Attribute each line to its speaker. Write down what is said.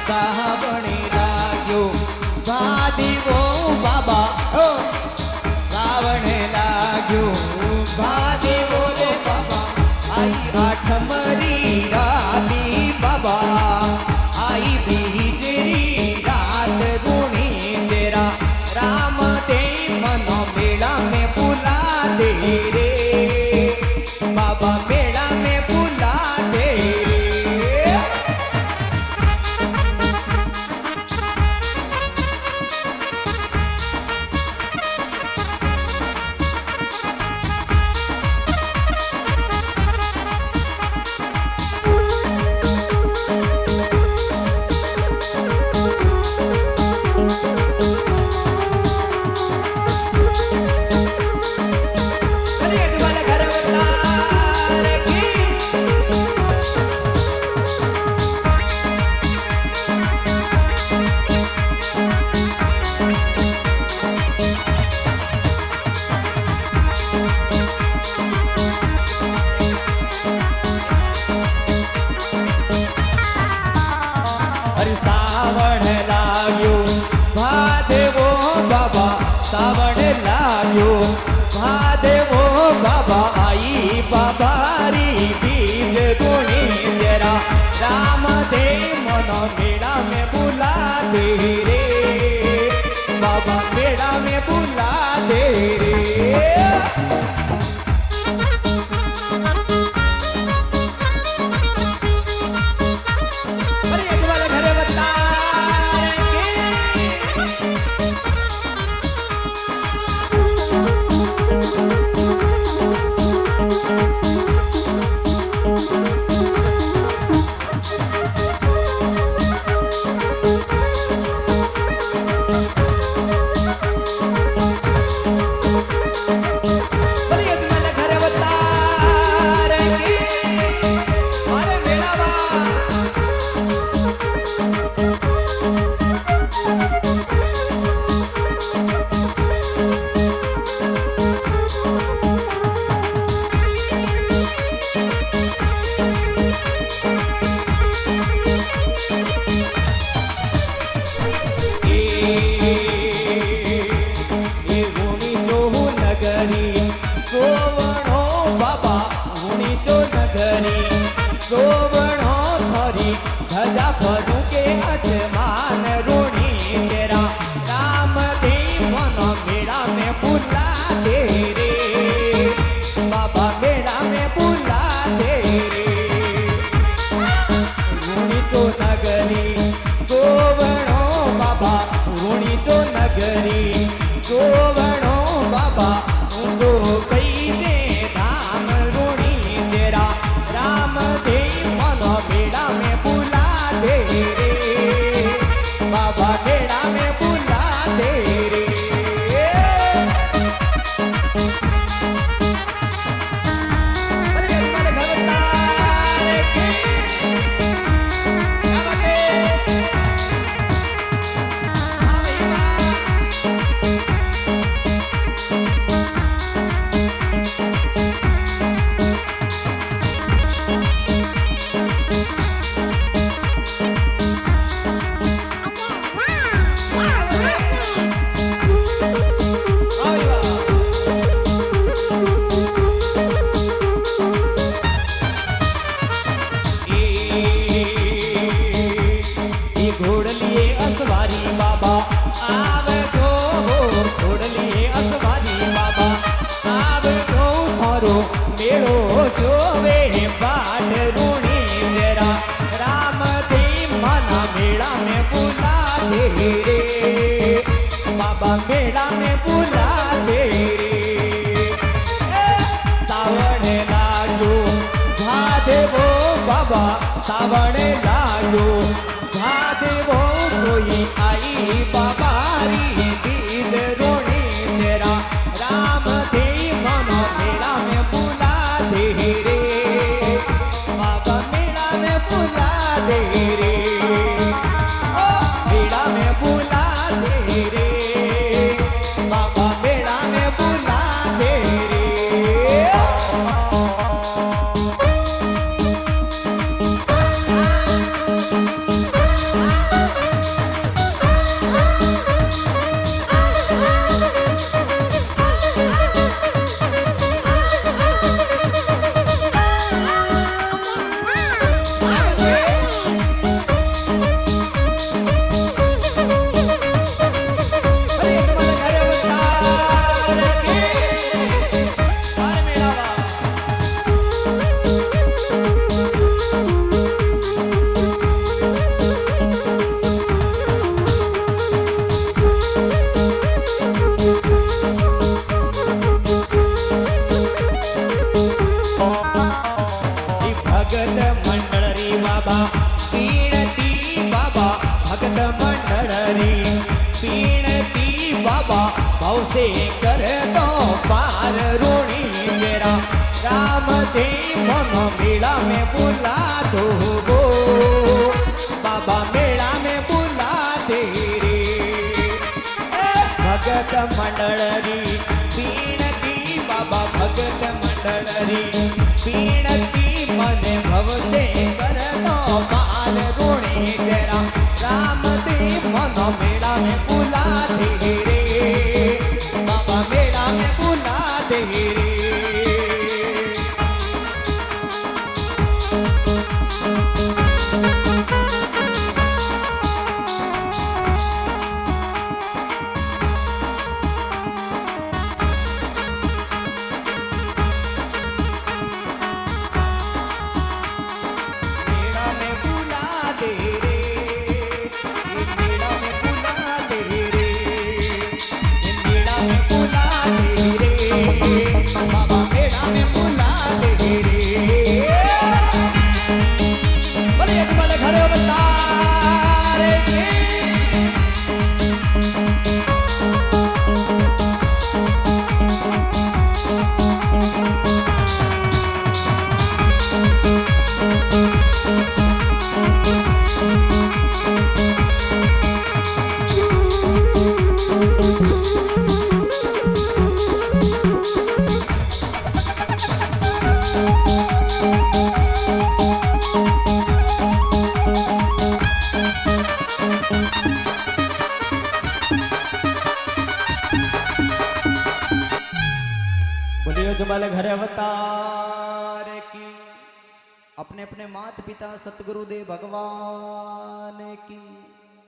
Speaker 1: सावणे लाग्यो भादीवो बाबा ओ सावणे लाग्यो भादीवो रे बाबा आई आठमरी राती बाबा आई बीजरी रात गुणी तेरा राम दे मनो मेला में बुला दे रे बाबा मेला में बुला दे रे। अरे सावण लाग्यो भादेवो बाबा सावण लाग्यो भादेवो बाबा आई बाबारी बीज गुणी तेरा राम दे मनो मेला में बुला दे रे बाबा मेला में बुला दे रे। सोवणो थरी धजा भरू के अजमान रूणी तेरा राम दे मनो मेला में बुला दे रे बाबा मेला में बुला दे रे। रूणी चो नगरी सोवणो बाबा रूणी चो नगरी सोवणो बाबा ऊंचो कई दे धाम रूणी तेरा राम दे मनो मेला में बुला दे रे बाबा मेला में बुला दे रे। घोड़लिए असवारी बाबा आवे जो घोड़लिए असवारी बाबा आवे जो थारो मेलो जोवे बाट रूणी तेरा राम दे मना मेला में बुला दे रे बाबा मेला में बुला दे रे। सावण लागो भादेवो बाबा सावण लागो भादेवो कोई आई बाबारी बीज रोणी तेरा राम दे मनो मेला में बुला दे रे बाबा मेला में बुला दे रे मेला में बुला दे रे बाबा मेला में बुला दे रे। भावसे कर दो पार ऋणी तेरा राम देव मनो मेला में बुला दो गो बाबा मेला में बुला दे रे भगत मंडळरी बीणती बाबा भगत मंडळरी बीणती मने भवसे कर दो पार ऋणी तेरा राम देव मनो मेला में बुला दे रे बाबा मेला में बुला दे रे जमाल घर अवतार की अपने अपने माता पिता सतगुरुदेव भगवान की